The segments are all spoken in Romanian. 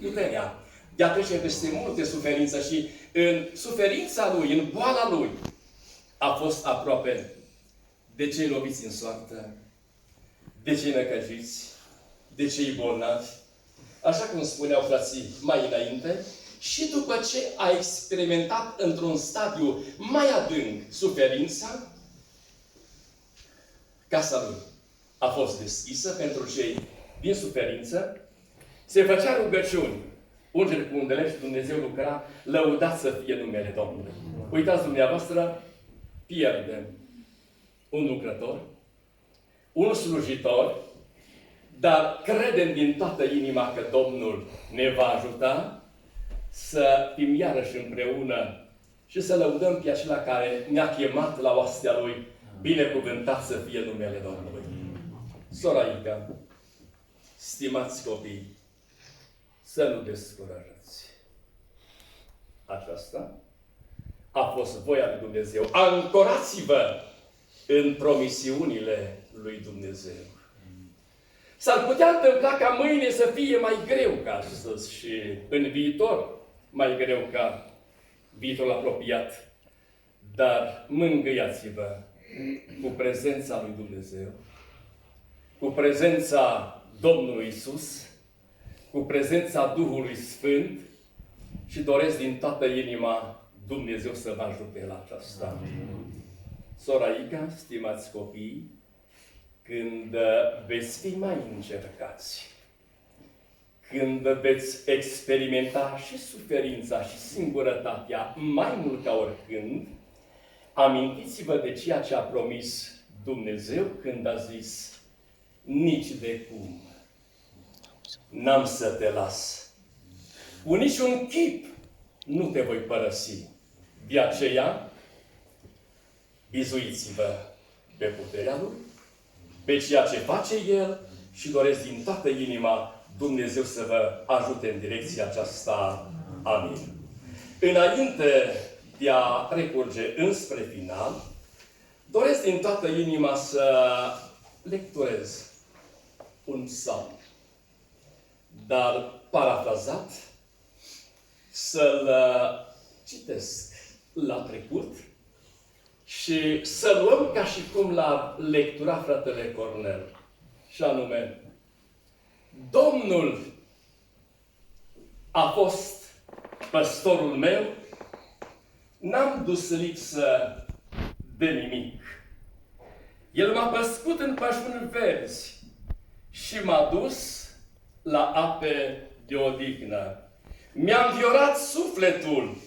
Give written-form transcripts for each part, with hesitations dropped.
puterea de a trece peste multe suferințe și în suferința Lui, în boala Lui, a fost aproape de cei loviți în soartă, de cei năcăjiți, de cei bolnavi, așa cum spuneau frații mai înainte, și după ce a experimentat într-un stadiu mai adânc suferința, casa Lui a fost deschisă pentru cei din suferință, se făcea rugăciuni, ungeri cu undele și Dumnezeu lucra, lăudat să fie numele Domnului. Uitați dumneavoastră, pierdem un lucrător, un slujitor, dar credem din toată inima că Domnul ne va ajuta să fim iarăși împreună și să lăudăm pe acela care ne-a chemat la oastea Lui. Binecuvântat să fie numele Domnului. Sora Ica, stimați copii, să nu descurajați. Aceasta a fost voia lui Dumnezeu. Ancorați-vă în promisiunile lui Dumnezeu. S-ar putea întâmpla ca mâine să fie mai greu ca astăzi și în viitor mai greu ca viitorul apropiat. Dar mângâiați-vă cu prezența lui Dumnezeu, cu prezența Domnului Isus, cu prezența Duhului Sfânt și doresc din toată inima Dumnezeu să vă ajute la aceasta. Sora Ica, stimați copii, când veți fi mai încercați, când veți experimenta și suferința și singurătatea mai mult ca oricând, amintiți-vă de ceea ce a promis Dumnezeu când a zis: nici de cum n-am să te las. Cu niciun chip nu te voi părăsi. De aceea, bizuiți-vă pe puterea Lui, pe ceea ce face El și doresc din toată inima Dumnezeu să vă ajute în direcția aceasta. Amin. Înainte de a recurge înspre final, doresc din toată inima să lecturez un psalm, dar parafrazat, să-l citesc la trecut și să luăm ca și cum l-a lecturat fratele Cornel. Și anume, Domnul a fost păstorul meu, n-am dus lipsă de nimic. El m-a păscut în pășuni verzi și m-a dus la ape de odihnă. Mi-a înviorat sufletul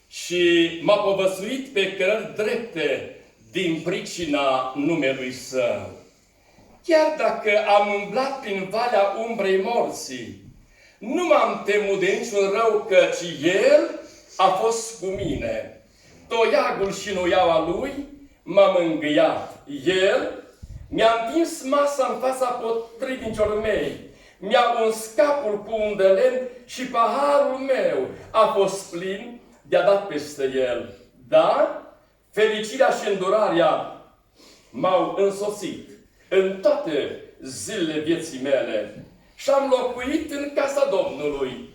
și m-a povățuit pe cărări drepte din pricina numelui Său. Chiar dacă am umblat prin valea umbrei morții, nu m-am temut de niciun rău, căci El a fost cu mine. Toiagul și noiaua Lui m-a mângâiat. El mi-a întins masa în fața potrivnicilor mei. Mi-a uns capul cu un de lemn și paharul meu a fost plin de-a dat peste el. Dar fericirea și îndurarea m-au însoțit în toate zilele vieții mele și am locuit în casa Domnului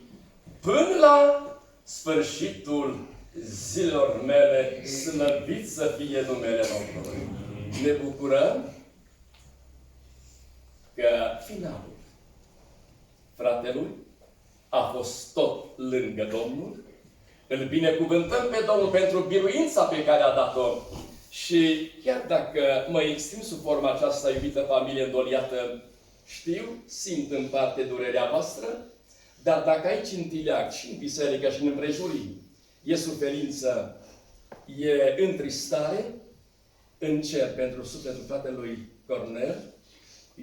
până la sfârșitul zilelor mele. Slăvit să fie numele Domnului. Ne bucurăm că finalul fratelui a fost tot lângă Domnul. Îl binecuvântăm pe Domnul pentru biruința pe care a dat-o. Și chiar dacă mă exprim sub forma aceasta, iubită familie îndoliată, știu, simt în parte durerea voastră, dar dacă aici în Tileac și în biserică și în împrejurim e suferință, e întristare, în cer pentru sufletul fratelui Cornel,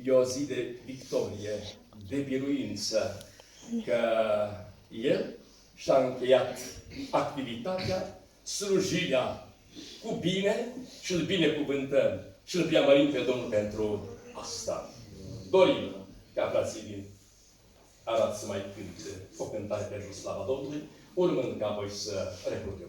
e o zi de victorie, de biruință, că el și-a încheiat activitatea, slujirea cu bine și îl binecuvântăm și îl preamărim pe Domnul pentru asta. Dorim ca frații din Arad să mai cânte o cântare pentru slava Domnului, urmând ca voi să recurgem.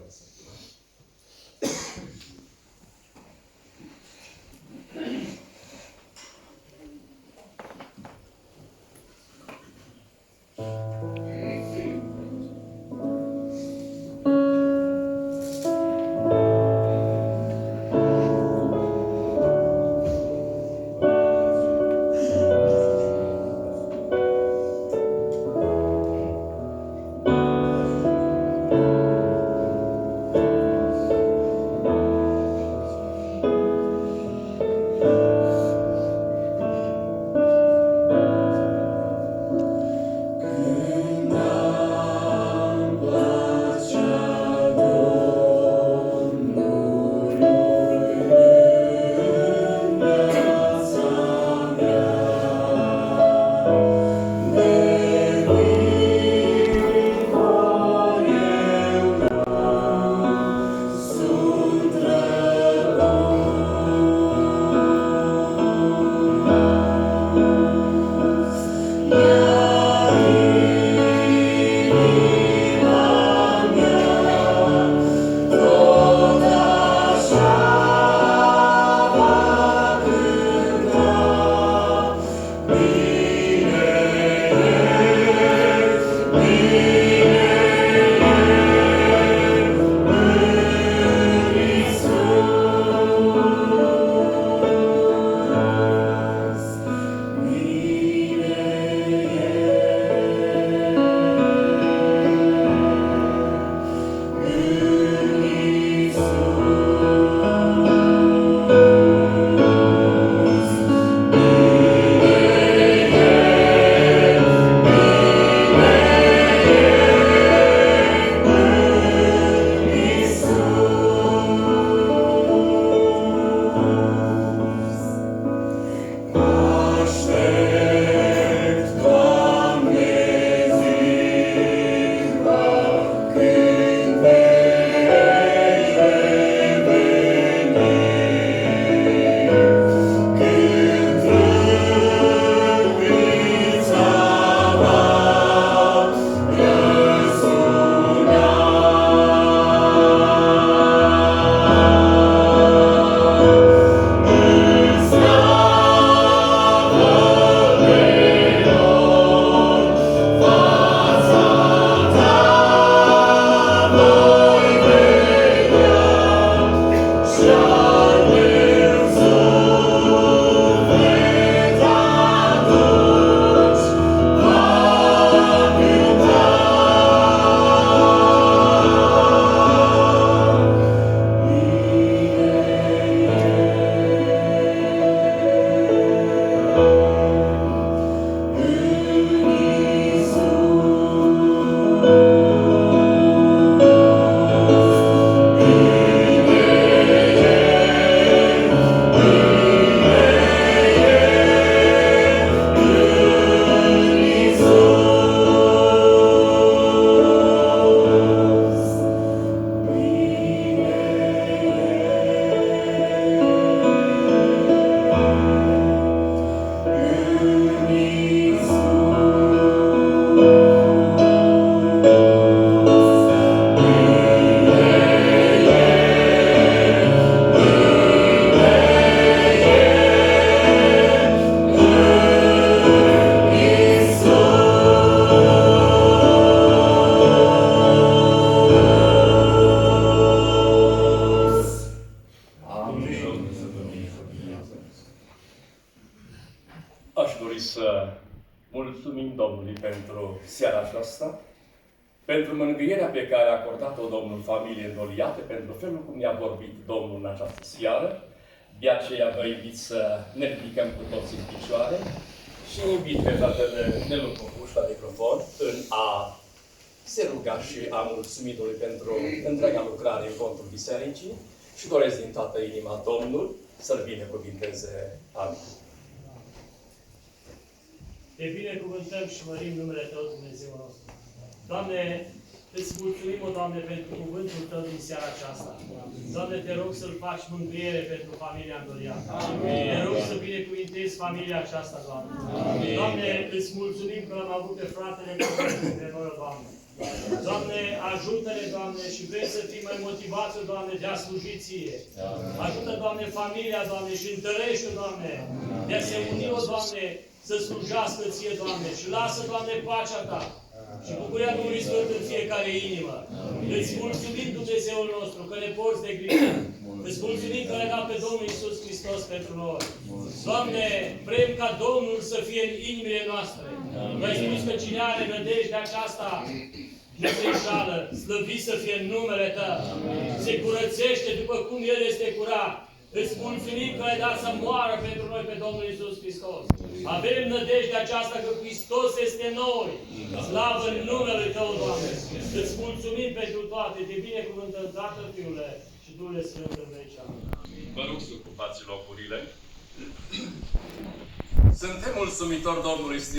pentru mângâierea pe care a acordat-o Domnul familiei îndoliate, pentru felul cum ne-a vorbit Domnul în această seară. De aceea vă invit să ne ridicăm cu toții în picioare și invit pe fratele Nelu Cucuș la microfon în a se ruga și a mulțumi Domnului pentru întreaga lucrare în contul bisericii și doresc din toată inima Domnul să-L binecuvinteze. Amin. Te binecuvântăm și mărim numele Tău, Dumnezeu nostru. Doamne, îți mulțumim, o Doamne, pentru cuvântul Tău din seara aceasta. Doamne, te rog să-L faci mângâiere pentru familia îndoliată. Te rog să binecuvintezi familia aceasta, Doamne. Amin. Doamne, îți mulțumim că l-am avut pe fratele dintre noi, Doamne. Doamne, ajută-ne, Doamne, și vrem să fim mai motivați, Doamne, de a sluji Ție. Ajută, Doamne, familia, Doamne, și întărește, Doamne, de a se uni, o Doamne, să slujească Ție, Doamne, și lasă, Doamne, pacea Ta și bucuria Duhului Sfânt în fiecare inimă. Îți mulțumim, Dumnezeul nostru, că ne porți de grijă. Îți mulțumim că ai dat pe Domnul Iisus Hristos pentru noi. Doamne, vrem ca Domnul să fie în inimile noastre. Tu ai spus că cine are nădejde aceasta nu se înșală, slăvit să fie în numele Tău. Se curățește după cum El este curat. Îți mulțumim că ai dat să moară pentru noi pe Domnul Iisus Hristos. Avem nădejde aceasta că Hristos este noi. Slavă în numele Tău, Doamne. Îți mulțumim pentru toate. Te binecuvântăm, Tatăl, Fiule și Duhul Sfânt în veci. Amin. Vă rog să ocupați locurile. Suntem mulțumitori Domnului